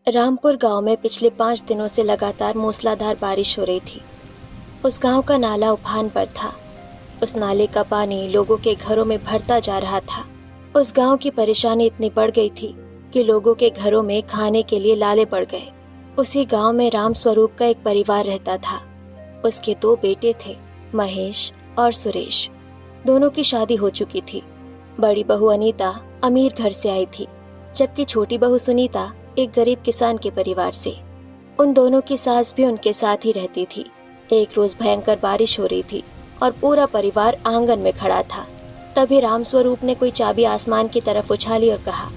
रामपुर गांव में पिछले 5 दिनों से लगातार मूसलाधार बारिश हो रही थी। उस गांव का नाला उफान पर था। उस नाले का पानी लोगों के घरों में भरता जा रहा था। उस गांव की परेशानी इतनी बढ़ गई थी कि लोगों के घरों में खाने के लिए लाले पड़ गए। उसी गांव में राम स्वरूप का एक परिवार रहता था। उसके 2 बेटे थे, महेश और सुरेश। दोनों की शादी हो चुकी थी। बड़ी बहू अनीता अमीर घर से आई थी, जबकि छोटी बहू सुनीता एक गरीब किसान के परिवार से। उन दोनों की सास भी उनके साथ ही रहती थी। एक रोज भयंकर बारिश हो रही थी और पूरा परिवार आंगन में खड़ा था। तभी रामस्वरूप ने कोई चाबी आसमान की तरफ उछाली और कहा,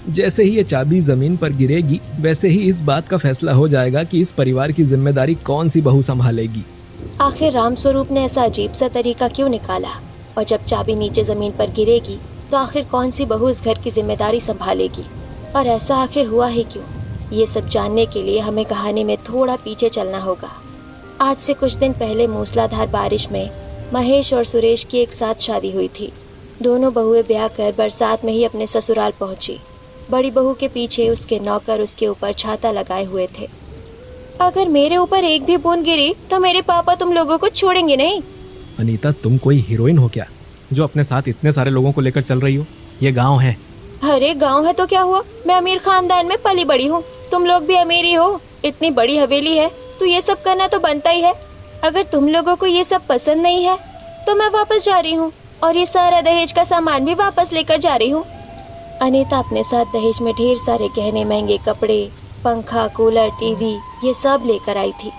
जैसे ही ये चाबी जमीन पर गिरेगी वैसे ही इस बात का फैसला हो जाएगा कि इस परिवार की जिम्मेदारी कौन सी बहू संभालेगी। आखिर रामस्वरूप ने ऐसा अजीब सा तरीका क्यों निकाला, और जब चाबी नीचे जमीन पर गिरेगी तो आखिर कौन सी बहू इस घर की जिम्मेदारी संभालेगी, और ऐसा आखिर हुआ ही क्यों? ये सब जानने के लिए हमें कहानी में थोड़ा पीछे चलना होगा। आज से कुछ दिन पहले मूसलाधार बारिश में महेश और सुरेश की एक साथ शादी हुई थी। दोनों बहुएं ब्याह कर बरसात में ही अपने ससुराल पहुंची। बड़ी बहू के पीछे उसके नौकर उसके ऊपर छाता लगाए हुए थे। अगर मेरे ऊपर एक भी बूंद गिरी तो मेरे पापा तुम लोगों को छोड़ेंगे नहीं। अनीता, तुम कोई हीरोइन हो क्या जो अपने साथ इतने सारे लोगों को लेकर चल रही हो? ये गांव है। अरे गांव है तो क्या हुआ, मैं अमीर खानदान में पली बड़ी हूँ। तुम लोग भी अमीर ही हो। इतनी बड़ी हवेली है तो ये सब करना तो बनता ही है। अगर तुम लोगों को ये सब पसंद नहीं है तो मैं वापस जा रही हूँ, और ये सारा दहेज का सामान भी वापस लेकर जा रही हूँ। अनीता अपने साथ दहेज में ढेर सारे गहने, महंगे कपड़े, पंखा, कूलर, टीवी ये सब लेकर आई थी।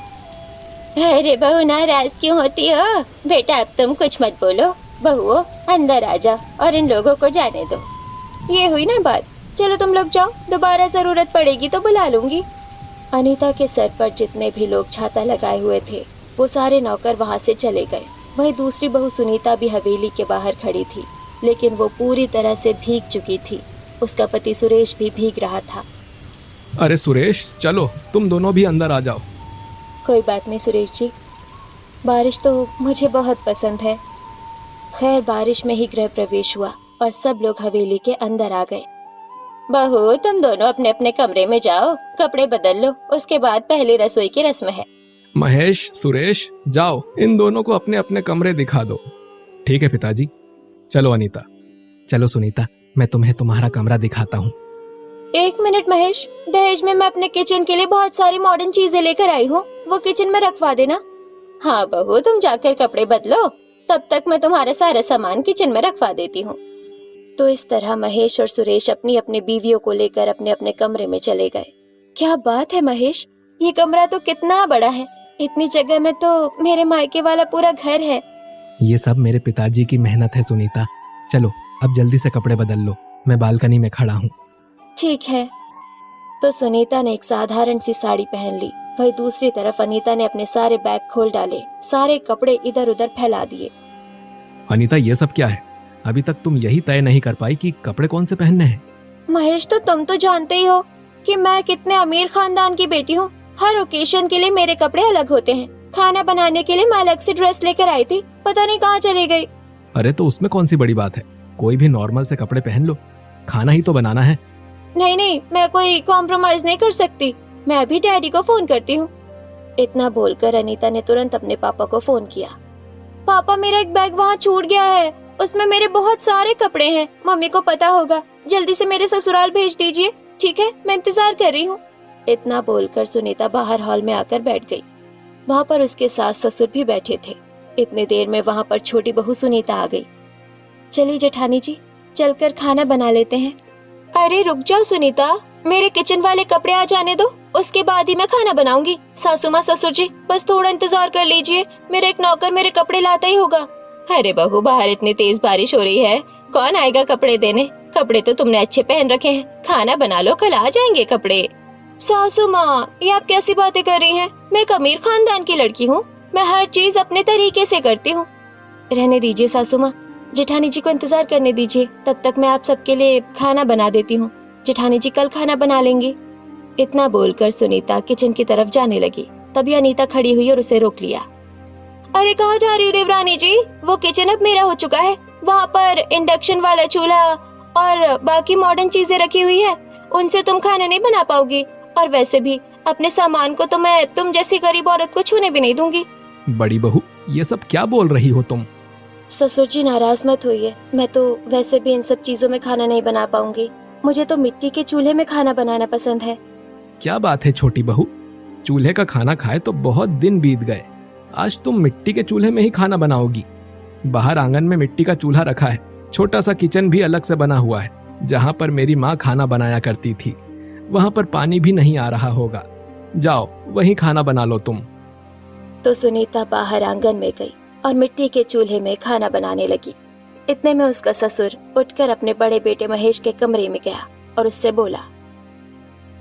अरे बहू, नाराज क्यों होती हो? बेटा अब तुम कुछ मत बोलो। बहू अंदर आ जाओ और इन लोगों को जाने दो। ये हुई ना बात। चलो तुम लोग जाओ, दोबारा जरूरत पड़ेगी तो बुला लूंगी। अनीता के सर पर जितने भी लोग छाता लगाए हुए थे वो सारे नौकर वहाँ से चले गए। वही दूसरी बहू सुनीता भी हवेली के बाहर खड़ी थी, लेकिन वो पूरी तरह से भीग चुकी थी। उसका पति सुरेश भी भीग रहा था। अरे सुरेश, चलो तुम दोनों भी अंदर आ जाओ। कोई बात नहीं सुरेश जी, बारिश तो मुझे बहुत पसंद है। खैर बारिश में ही गृह प्रवेश हुआ और सब लोग हवेली के अंदर आ गए। बहू तुम दोनों अपने अपने कमरे में जाओ, कपड़े बदल लो, उसके बाद पहली रसोई की रस्म है। महेश, सुरेश, जाओ इन दोनों को अपने अपने कमरे दिखा दो। ठीक है पिताजी। चलो अनीता। चलो सुनीता, मैं तुम्हें तुम्हारा कमरा दिखाता हूँ। 1 मिनट महेश, दहेज में मैं अपने किचन के लिए बहुत सारी मॉडर्न चीजें लेकर आई हूँ, वो किचन में रखवा देना। हाँ बहू, तुम जाकर कपड़े बदलो, तब तक मैं तुम्हारा सारा सामान किचन में रखवा देती हूँ। तो इस तरह महेश और सुरेश अपनी अपनी बीवियों को लेकर अपने अपने कमरे में चले गए। क्या बात है महेश, ये कमरा तो कितना बड़ा है। इतनी जगह में तो मेरे मायके वाला पूरा घर है। ये सब मेरे पिताजी की मेहनत है सुनीता। चलो अब जल्दी से कपड़े बदल लो, मैं बालकनी में खड़ा हूँ। ठीक है। तो सुनीता ने एक साधारण सी साड़ी पहन ली। वही दूसरी तरफ अनीता ने अपने सारे बैग खोल डाले, सारे कपड़े इधर उधर फैला दिए। अनीता, ये सब क्या है? अभी तक तुम यही तय नहीं कर पाई कि कपड़े कौन से पहनने हैं। महेश, तो तुम तो जानते ही हो कि मैं कितने अमीर खानदान की बेटी हूँ। हर ओकेशन के लिए मेरे कपड़े अलग होते हैं। खाना बनाने के लिए मैं अलग से ड्रेस लेकर आई थी, पता नहीं कहाँ चली गई। अरे तो उसमें कौन सी बड़ी बात है, कोई भी नॉर्मल से कपड़े पहन लो, खाना ही तो बनाना है। नहीं नहीं, मैं कोई कॉम्प्रोमाइज नहीं कर सकती। मैं अभी डैडी को फोन करती हूँ। इतना बोलकर अनीता ने तुरंत अपने पापा को फोन किया। पापा, मेरा एक बैग वहाँ छूट गया है, उसमें मेरे बहुत सारे कपड़े हैं। मम्मी को पता होगा, जल्दी से मेरे ससुराल भेज दीजिए। ठीक है, मैं इंतजार कर रही हूँ। इतना बोलकर सुनीता बाहर हॉल में आकर बैठ गई। वहाँ पर उसके सास ससुर भी बैठे थे। इतनी देर में वहाँ पर छोटी बहू सुनीता आ गई। चलिए जेठानी जी, चलकर खाना बना लेते हैं। अरे रुक जाओ सुनीता, मेरे किचन वाले कपड़े आ जाने दो, उसके बाद ही मैं खाना बनाऊंगी। सासू माँ, ससुर जी, बस थोड़ा इंतजार कर लीजिए, मेरा एक नौकर मेरे कपड़े लाता ही होगा। अरे बहू, बाहर इतनी तेज बारिश हो रही है, कौन आएगा कपड़े देने? कपड़े तो तुमने अच्छे पहन रखे हैं, खाना बना लो, कल आ जाएंगे कपड़े। सासू माँ, ये आप कैसी बातें कर रही हैं? मैं एक अमीर खानदान की लड़की हूँ, मैं हर चीज अपने तरीके से करती हूँ। रहने दीजिए सासू माँ, जेठानी जी को इंतजार करने दीजिए, तब तक मैं आप सबके लिए खाना बना देती हूँ। जेठानी जी कल खाना बना लेंगी। इतना बोलकर सुनीता किचन की तरफ जाने लगी। तभी अनीता खड़ी हुई और उसे रोक लिया। अरे कहाँ जा रही हो देवरानी जी? वो किचन अब मेरा हो चुका है, वहाँ पर इंडक्शन वाला चूल्हा और बाकी मॉडर्न चीजें रखी हुई है, उनसे तुम खाना नहीं बना पाओगी। और वैसे भी अपने सामान को तो मैं तुम जैसी गरीब औरत को छूने भी नहीं दूंगी। बड़ी बहू, ये सब क्या बोल रही हो तुम? ससुर जी नाराज मत होइए, मैं तो वैसे भी इन सब चीजों में खाना नहीं बना पाऊंगी। मुझे तो मिट्टी के चूल्हे में खाना बनाना पसंद है। क्या बात है छोटी बहू, चूल्हे का खाना खाए तो बहुत दिन बीत गए, आज तुम मिट्टी के चूल्हे में ही खाना बनाओगी? बाहर आंगन में मिट्टी का चूल्हा रखा है, छोटा सा किचन भी अलग से बना हुआ है, जहाँ पर मेरी माँ खाना बनाया करती थी। वहाँ पर पानी भी नहीं आ रहा होगा, जाओ वहीं खाना बना लो तुम। तो सुनीता बाहर आंगन में गई और मिट्टी के चूल्हे में खाना बनाने लगी। इतने में उसका ससुर उठकर अपने बड़े बेटे महेश के कमरे में गया और उससे बोला,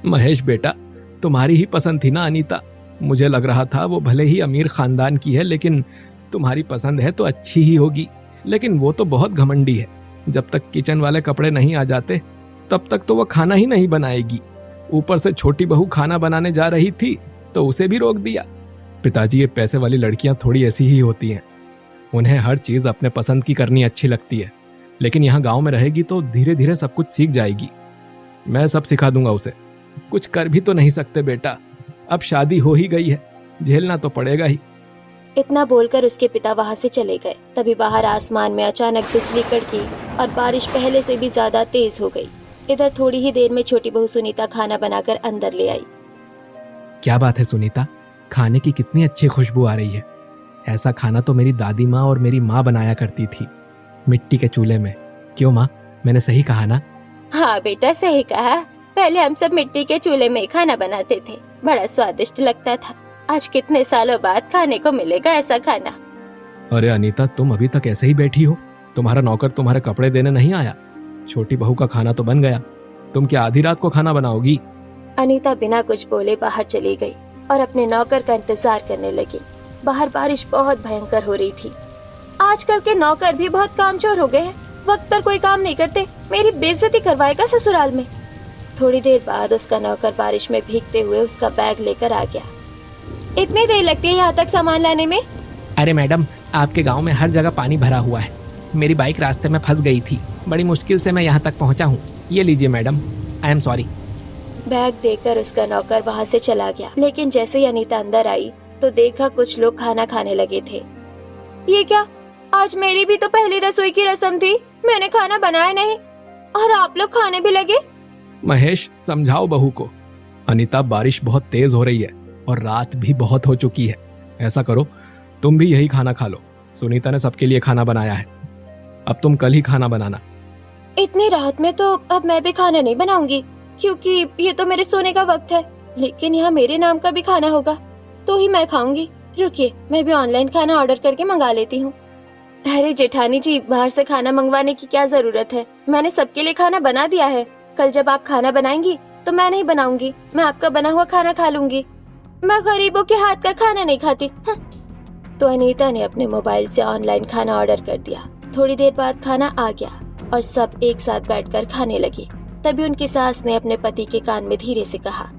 महेश बेटा, तुम्हारी ही पसंद थी ना अनीता? मुझे लग रहा था वो भले ही अमीर खानदान की है, लेकिन तुम्हारी पसंद है तो अच्छी ही होगी। लेकिन वो तो बहुत घमंडी है, जब तक किचन वाले कपड़े नहीं आ जाते तब तक तो वो खाना ही नहीं बनाएगी। ऊपर से छोटी बहू खाना बनाने जा रही थी तो उसे भी रोक दिया। पिताजी, ये पैसे वाली लड़कियां थोड़ी ऐसी ही होती हैं, उन्हें हर चीज अपने पसंद की करनी अच्छी लगती है, लेकिन यहाँ गांव में रहेगी तो धीरे धीरे सब कुछ सीख जाएगी। मैं सब सिखा दूंगा उसे। कुछ कर भी तो नहीं सकते बेटा, अब शादी हो ही गई है, झेलना तो पड़ेगा ही। इतना बोलकर उसके पिता वहां से चले गए। तभी बाहर आसमान में अचानक बिजली कड़की और बारिश पहले से भी ज्यादा तेज हो गई। इधर थोड़ी ही देर में छोटी बहू सुनीता खाना बनाकर अंदर ले आई। क्या बात है सुनीता, खाने की कितनी अच्छी खुशबू आ रही है। ऐसा खाना तो मेरी दादी माँ और मेरी माँ बनाया करती थी, मिट्टी के चूल्हे में। क्यों माँ, मैंने सही कहा ना? हाँ बेटा, सही कहा। पहले हम सब मिट्टी के चूल्हे में खाना बनाते थे, बड़ा स्वादिष्ट लगता था। आज कितने सालों बाद खाने को मिलेगा ऐसा खाना। अरे अनीता, तुम अभी तक ऐसे ही बैठी हो? तुम्हारा नौकर तुम्हारे कपड़े देने नहीं आया? छोटी बहू का खाना तो बन गया, तुम क्या आधी रात को खाना बनाओगी? अनीता बिना कुछ बोले बाहर चली गई और अपने नौकर का इंतजार करने लगी। बाहर बारिश बहुत भयंकर हो रही थी। आजकल के नौकर भी बहुत कामचोर हो गए हैं, वक्त पर कोई काम नहीं करते। मेरी बेइज्जती करवाएगा ससुराल में। थोड़ी देर बाद उसका नौकर बारिश में भीगते हुए उसका बैग लेकर आ गया। इतनी देर लगती है यहाँ तक सामान लाने में? अरे मैडम, आपके गांव में हर जगह पानी भरा हुआ है, मेरी बाइक रास्ते में फंस गई थी, बड़ी मुश्किल से मैं यहाँ तक पहुँचा हूँ। ये लीजिए madam, I am sorry. Bag देकर उसका नौकर वहाँ से चला गया। लेकिन जैसे ही अनीता अंदर आई तो देखा कुछ लोग खाना खाने लगे थे। ये क्या, आज मेरी भी तो पहली रसोई की रस्म थी, मैंने खाना बनाया नहीं और आप लोग खाने भी लगे। महेश, समझाओ बहू को। अनीता, बारिश बहुत तेज हो रही है और रात भी बहुत हो चुकी है। ऐसा करो, तुम भी यही खाना खा लो। सुनीता ने सबके लिए खाना बनाया है, अब तुम कल ही खाना बनाना। इतनी रात में तो अब मैं भी खाना नहीं बनाऊंगी, क्योंकि ये तो मेरे सोने का वक्त है। लेकिन यहाँ मेरे नाम का भी खाना होगा तो ही मैं खाऊंगी। रुकिए, मैं भी ऑनलाइन खाना ऑर्डर करके मंगा लेती हूँ। अरे जेठानी जी, बाहर से खाना मंगवाने की क्या जरूरत है, मैंने सबके लिए खाना बना दिया है। कल जब आप खाना बनाएंगी तो मैं नहीं बनाऊंगी, मैं आपका बना हुआ खाना खा लूंगी। मैं गरीबों के हाथ का खाना नहीं खाती। तो अनीता ने अपने मोबाइल से ऑनलाइन खाना ऑर्डर कर दिया। थोड़ी देर बाद खाना आ गया और सब एक साथ बैठकर खाने लगे। तभी उनकी सास ने अपने पति के कान में धीरे से कहा,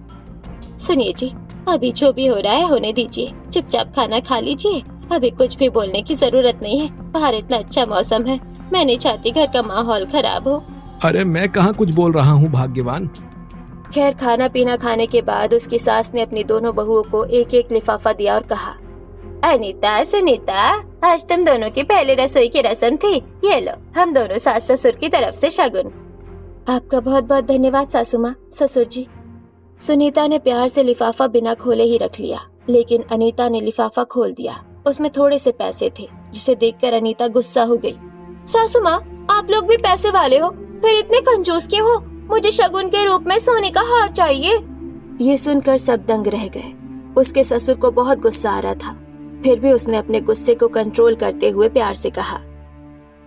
सुनिए जी, अभी जो भी हो रहा है होने दीजिए, चुपचाप खाना खा लीजिए। अभी कुछ भी बोलने की जरूरत नहीं है, बाहर इतना अच्छा मौसम है, मैं नहीं चाहती घर का माहौल खराब हो। अरे मैं कहाँ कुछ बोल रहा हूँ भाग्यवान। खैर, खाना पीना खाने के बाद उसकी सास ने अपनी दोनों बहुओं को एक एक लिफाफा दिया और कहा, अनीता, सुनीता, आज तुम दोनों की पहली रसोई की रस्म थी, ये लो, हम दोनों सास ससुर की तरफ से शगुन। आपका बहुत बहुत धन्यवाद सासू माँ, ससुर जी। सुनीता ने प्यार से लिफाफा बिना खोले ही रख लिया, लेकिन अनीता ने लिफाफा खोल दिया। उसमें थोड़े से पैसे थे, जिसे देखकर अनीता गुस्सा हो गई। सासू माँ, आप लोग भी पैसे वाले हो, फिर इतने कंजूस क्यों हो? मुझे शगुन के रूप में सोने का हार चाहिए। ये सुनकर सब दंग रह गए। उसके ससुर को बहुत गुस्सा आ रहा था, फिर भी उसने अपने गुस्से को कंट्रोल करते हुए प्यार से कहा,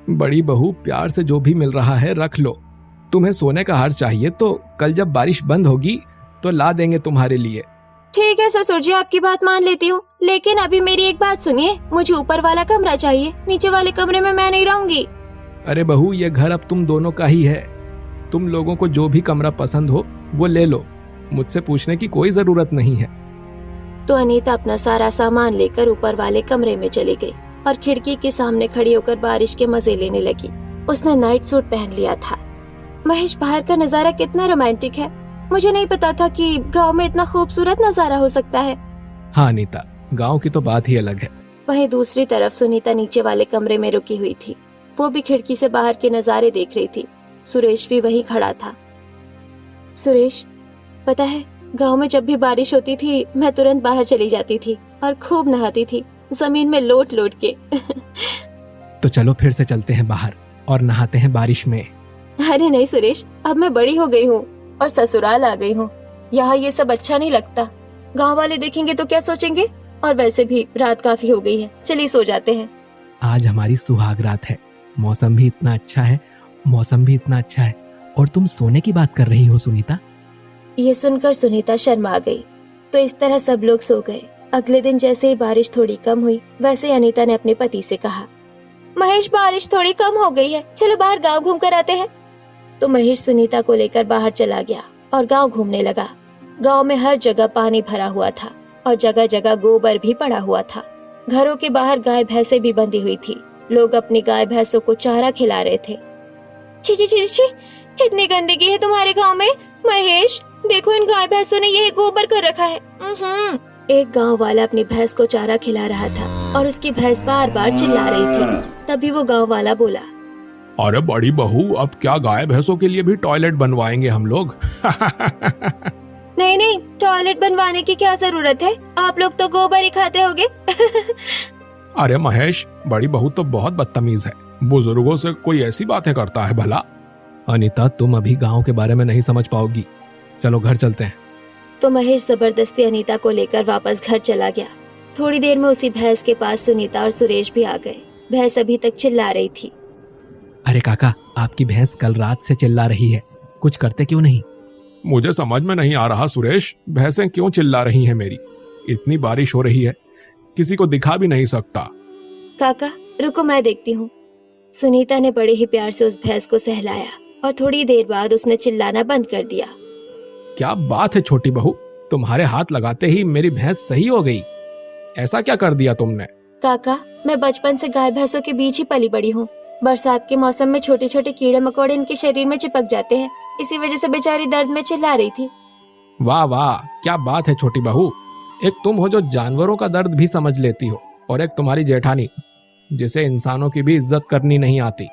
बड़ी बहू, प्यार से जो भी मिल रहा है रख लो। तुम्हें सोने का हार चाहिए तो कल जब बारिश बंद होगी तो ला देंगे तुम्हारे लिए। ठीक है ससुर जी, आपकी बात मान लेती हूँ, लेकिन अभी मेरी एक बात सुनिए, मुझे ऊपर वाला कमरा चाहिए, नीचे वाले कमरे में मैं नहीं रहूंगी। अरे बहू, ये घर अब तुम दोनों का ही है, तुम लोगों को जो भी कमरा पसंद हो वो ले लो, मुझसे पूछने की कोई जरूरत नहीं है। तो अनीता अपना सारा सामान लेकर ऊपर वाले कमरे में चली गई और खिड़की के सामने खड़ी होकर बारिश के मजे लेने लगी। उसने नाइट सूट पहन लिया था। महेश, बाहर का नजारा कितना रोमांटिक है, मुझे नहीं पता था कि गांव में इतना खूबसूरत नजारा हो सकता है। हाँ अनीता, गांव की तो बात ही अलग है। वहीं दूसरी तरफ सुनीता नीचे वाले कमरे में रुकी हुई थी। वो भी खिड़की से बाहर के नजारे देख रही थी। सुरेश भी वहीं खड़ा था। सुरेश, पता है गांव में जब भी बारिश होती थी मैं तुरंत बाहर चली जाती थी और खूब नहाती थी, जमीन में लोट लोट के। तो चलो फिर से चलते हैं बाहर और नहाते हैं बारिश में। अरे नहीं सुरेश, अब मैं बड़ी हो गई हूँ और ससुराल आ गई हूँ। यहाँ ये सब अच्छा नहीं लगता। गांव वाले देखेंगे तो क्या सोचेंगे? और वैसे भी रात काफी हो गई है, चलिए सो जाते हैं। आज हमारी सुहाग रात है, मौसम भी इतना अच्छा है और तुम सोने की बात कर रही हो सुनीता। ये सुनकर सुनीता शर्मा गई। तो इस तरह सब लोग सो गए। अगले दिन जैसे ही बारिश थोड़ी कम हुई, वैसे अनीता ने अपने पति से कहा, महेश बारिश थोड़ी कम हो गई है, चलो बाहर गांव घूम कर आते हैं। तो महेश सुनीता को लेकर बाहर चला गया और गांव घूमने लगा। गांव में हर जगह पानी भरा हुआ था और जगह जगह गोबर भी पड़ा हुआ था। घरों के बाहर गाय भैंसे भी बंधी हुई थी। लोग अपनी गाय भैंसों को चारा खिला रहे थे। छी छी छी छी, कितनी गंदगी है तुम्हारे गांव में। महेश देखो, इन गाय भैंसों ने यही गोबर कर रखा है। एक गांव वाला अपनी भैंस को चारा खिला रहा था और उसकी भैंस बार बार चिल्ला रही थी। तभी वो गांव वाला बोला, अरे बड़ी बहू, अब क्या गाय भैंसों के लिए भी टॉयलेट बनवाएंगे हम लोग? नहीं नहीं, टॉयलेट बनवाने की क्या जरूरत है, आप लोग तो गोबर ही खाते होगे। अरे महेश, बड़ी बहू तो बहुत बदतमीज है, बुजुर्गों से कोई ऐसी बातें करता है भला। अनीता, तुम अभी गांव के बारे में नहीं समझ पाओगी, चलो घर चलते हैं। तो महेश जबरदस्ती अनीता को लेकर वापस घर चला गया। थोड़ी देर में उसी भैंस के पास सुनीता और सुरेश भी आ गए। भैंस अभी तक चिल्ला रही थी। अरे काका, आपकी भैंस कल रात से चिल्ला रही है, कुछ करते क्यों नहीं? मुझे समझ में नहीं आ रहा सुरेश, भैंसें क्यों चिल्ला रही हैं मेरी? इतनी बारिश हो रही है, किसी को दिखा भी नहीं सकता। काका रुको, मैं देखती हूँ। सुनीता ने बड़े ही प्यार से उस भैंस को सहलाया और थोड़ी देर बाद उसने चिल्लाना बंद कर दिया। क्या बात है छोटी बहू, तुम्हारे हाथ लगाते ही मेरी भैंस सही हो गई। ऐसा क्या कर दिया तुमने? काका, मैं बचपन से गाय भैंसों के बीच ही पली बड़ी हूँ। बरसात के मौसम में छोटे छोटे कीड़े मकोड़े इनके शरीर में चिपक जाते हैं, इसी वजह से बेचारी दर्द में चिल्ला रही थी। वाह वाह, क्या बात है छोटी बहू। एक तुम हो जो जानवरों का दर्द भी समझ लेती हो, और एक तुम्हारी जेठानी जिसे इंसानों की भी इज्जत करनी नहीं आती।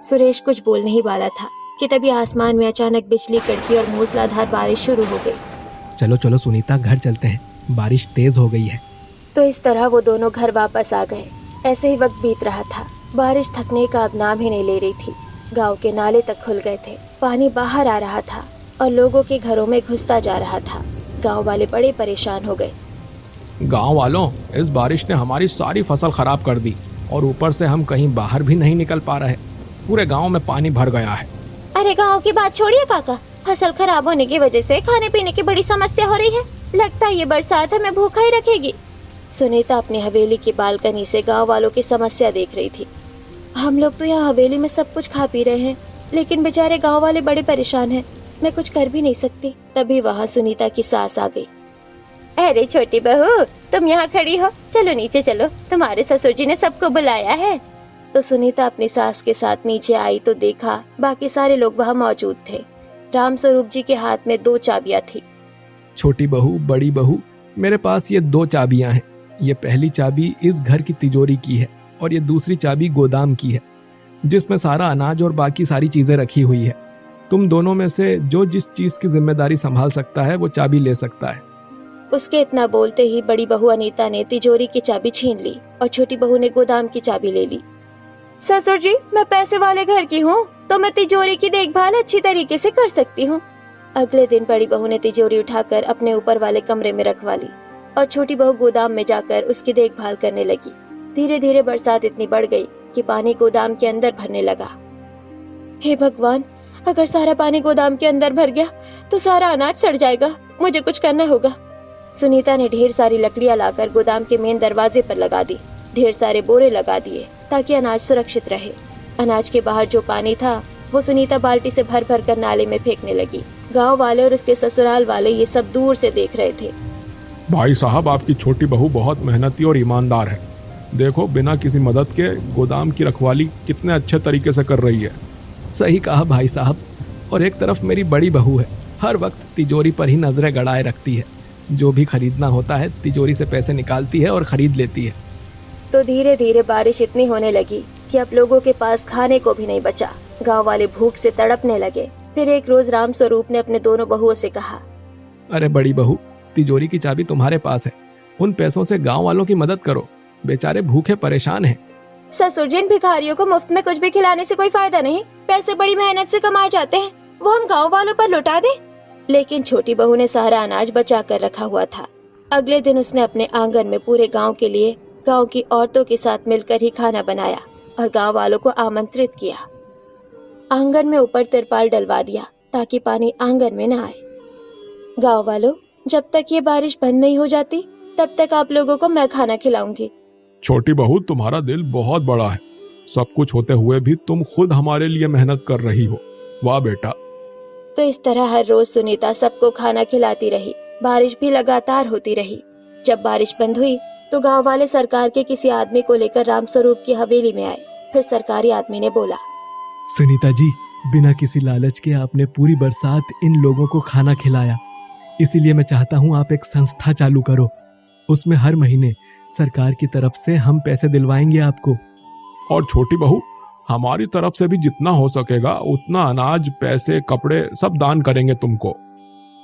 सुरेश कुछ बोल नहीं वाला था कि तभी आसमान में अचानक बिजली कड़की और मूसलाधार बारिश शुरू हो गई। चलो चलो सुनीता, घर चलते हैं, बारिश तेज हो गई है। तो इस तरह वो दोनों घर वापस आ गए। ऐसे ही वक्त बीत रहा था। बारिश थकने का अब नाम ही नहीं ले रही थी। गांव के नाले तक खुल गए थे, पानी बाहर आ रहा था और लोगों के घरों में घुसता जा रहा था। गांव वाले बड़े परेशान हो गए। गांव वालों, इस बारिश ने हमारी सारी फसल खराब कर दी और ऊपर से हम कहीं बाहर भी नहीं निकल पा रहे। पूरे गांव में पानी भर गया है। अरे गांव की बात छोड़िए काका, फसल खराब होने की वजह से खाने पीने की बड़ी समस्या हो रही है। लगता है ये बरसात हमें भूखा ही रखेगी। सुनीता अपनी हवेली की बालकनी से गांव वालों की समस्या देख रही थी। हम लोग तो यहाँ हवेली में सब कुछ खा पी रहे हैं, लेकिन बेचारे गांव वाले बड़े परेशान हैं। मैं कुछ कर भी नहीं सकती। तभी वहाँ सुनीता की सास आ गई। अरे छोटी बहू, तुम यहाँ खड़ी हो, चलो नीचे चलो, तुम्हारे ससुर जी ने सबको बुलाया है। तो सुनीता अपनी सास के साथ नीचे आई तो देखा बाकी सारे लोग वहाँ मौजूद थे। रामस्वरूप जी के हाथ में 2 चाबियां थी। छोटी बहू, बड़ी बहू, मेरे पास ये 2 चाबियां हैं। ये पहली चाबी इस घर की तिजोरी की है और ये दूसरी चाबी गोदाम की है, जिसमें सारा अनाज और बाकी सारी चीजें रखी हुई है। तुम दोनों में से जो जिस चीज की जिम्मेदारी संभाल सकता है वो चाबी ले सकता है। उसके इतना बोलते ही बड़ी बहू अनीता ने तिजोरी की चाबी छीन ली और छोटी बहू ने गोदाम की चाबी ले ली। ससुर जी, मैं पैसे वाले घर की हूँ, तो मैं तिजोरी की देखभाल अच्छी तरीके से कर सकती हूँ। अगले दिन बड़ी बहू ने तिजोरी उठाकर अपने ऊपर वाले कमरे में रखवा ली और छोटी बहू गोदाम में जाकर उसकी देखभाल करने लगी। धीरे धीरे बरसात इतनी बढ़ गई कि पानी गोदाम के अंदर भरने लगा। हे भगवान, अगर सारा पानी गोदाम के अंदर भर गया तो सारा अनाज सड़ जाएगा। मुझे कुछ करना होगा। सुनीता ने ढेर सारी लकड़ियां लाकर गोदाम के मेन दरवाजे पर लगा दी। ढेर सारे बोरे लगा दिए ताकि अनाज सुरक्षित रहे। अनाज के बाहर जो पानी था वो सुनीता बाल्टी से भर भर कर नाले में फेंकने लगी। गांव वाले और उसके ससुराल वाले ये सब दूर से देख रहे थे। भाई साहब, आपकी छोटी बहू बहुत मेहनती और ईमानदार है। देखो, बिना किसी मदद के गोदाम की रखवाली कितने अच्छे तरीके से कर रही है। सही कहा भाई साहब। और एक तरफ मेरी बड़ी बहू है हर वक्त तिजोरी पर ही नजरें गड़ाए रखती है। जो भी खरीदना होता है तिजोरी से पैसे निकालती है और खरीद लेती है। तो धीरे धीरे बारिश इतनी होने लगी कि अब लोगों के पास खाने को भी नहीं बचा। गांव वाले भूख से तड़पने लगे। फिर एक रोज राम स्वरूप ने अपने दोनों बहुओं से कहा, अरे बड़ी बहू, तिजोरी की चाबी तुम्हारे पास है, उन पैसों से गांव वालों की मदद करो, बेचारे भूखे परेशान हैं। ससुर जी, इन भिखारियों को मुफ्त में कुछ भी खिलाने से कोई फायदा नहीं। पैसे बड़ी मेहनत से कमाए जाते हैं, वो हम गांव वालों पर लुटा दें। लेकिन छोटी बहू ने सारा अनाज बचा कर रखा हुआ था। अगले दिन उसने अपने आंगन में पूरे गांव के लिए गांव की औरतों के साथ मिलकर ही खाना बनाया और गांव वालों को आमंत्रित किया। आंगन में ऊपर तिरपाल डलवा दिया ताकि पानी आंगन में न आए। गांव वालों, जब तक ये बारिश बंद नहीं हो जाती तब तक आप लोगों को मैं खाना खिलाऊंगी। छोटी बहू, तुम्हारा दिल बहुत बड़ा है। सब कुछ होते हुए भी तुम खुद हमारे लिए मेहनत कर रही हो। वाह बेटा। तो इस तरह हर रोज सुनीता सबको खाना खिलाती रही। बारिश भी लगातार होती रही। जब बारिश बंद हुई तो गांव वाले सरकार के किसी आदमी को लेकर रामस्वरूप की हवेली में आए। फिर सरकारी आदमी ने बोला, सुनीता जी, बिना किसी लालच के आपने पूरी बरसात इन लोगों को खाना खिलाया, इसीलिए मैं चाहता हूँ आप एक संस्था चालू करो। उसमें हर महीने सरकार की तरफ से हम पैसे दिलवाएंगे आपको। और छोटी बहू, हमारी तरफ से भी जितना हो सकेगा उतना अनाज, पैसे, कपड़े सब दान करेंगे तुमको।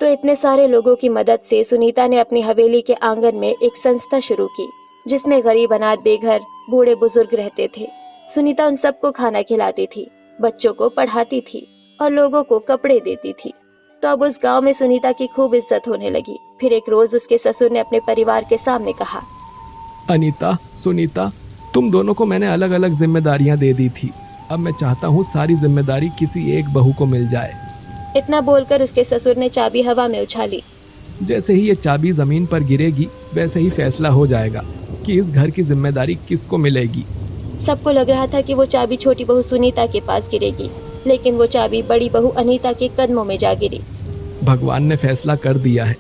तो इतने सारे लोगों की मदद से सुनीता ने अपनी हवेली के आंगन में एक संस्था शुरू की जिसमें गरीब अनाथ बेघर बूढ़े बुजुर्ग रहते थे। सुनीता उन सबको खाना खिलाती थी, बच्चों को पढ़ाती थी और लोगों को कपड़े देती थी। तो अब उस गांव में सुनीता की खूब इज्जत होने लगी। फिर एक रोज उसके ससुर ने अपने परिवार के सामने कहा, अनीता, सुनीता, तुम दोनों को मैंने अलग अलग जिम्मेदारियां दे दी थी। अब मैं चाहता हूँ सारी जिम्मेदारी किसी एक बहू को मिल जाए। इतना बोलकर उसके ससुर ने चाबी हवा में उछाली। जैसे ही ये चाबी जमीन पर गिरेगी वैसे ही फैसला हो जाएगा कि इस घर की जिम्मेदारी किसको मिलेगी। सबको लग रहा था कि वो चाबी छोटी बहू सुनीता के पास गिरेगी, लेकिन वो चाबी बड़ी बहू अनीता के कदमों में जा गिरी। भगवान ने फैसला कर दिया है,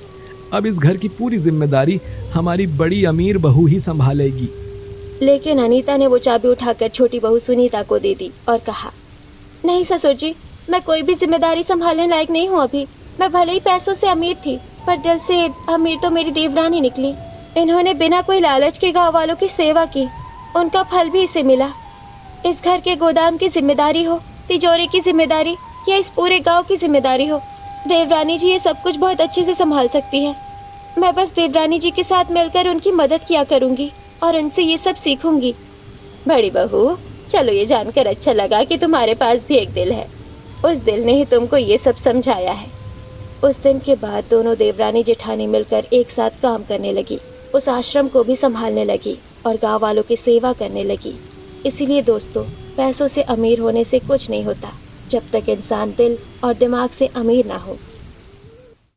अब इस घर की पूरी जिम्मेदारी हमारी बड़ी अमीर बहू ही संभालेगी। लेकिन अनीता ने वो चाबी उठाकर छोटी बहू सुनीता को दे दी और कहा, नहीं ससुर जी, मैं कोई भी जिम्मेदारी संभालने लायक नहीं हूँ अभी। मैं भले ही पैसों से अमीर थी, पर दिल से अमीर तो मेरी देवरानी निकली। इन्होंने बिना कोई लालच के गाँव वालों की सेवा की, उनका फल भी इसे मिला। इस घर के गोदाम की जिम्मेदारी हो, तिजोरी की जिम्मेदारी या इस पूरे गाँव की जिम्मेदारी हो, देवरानी जी ये सब कुछ बहुत अच्छे से संभाल सकती है। मैं बस देवरानी जी के साथ मिलकर उनकी मदद किया करूंगी और उनसे ये सब सीखूंगी। बड़ी बहू, चलो ये जानकर अच्छा लगा कि तुम्हारे पास भी एक दिल है। उस दिल ने ही तुमको ये सब समझाया है। उस दिन के बाद दोनों देवरानी जेठानी मिलकर एक साथ काम करने लगी। उस आश्रम को भी संभालने लगी और गाँव वालों की सेवा करने लगी। इसीलिए दोस्तों, पैसों से अमीर होने से कुछ नहीं होता जब तक इंसान दिल और दिमाग से अमीर ना हो।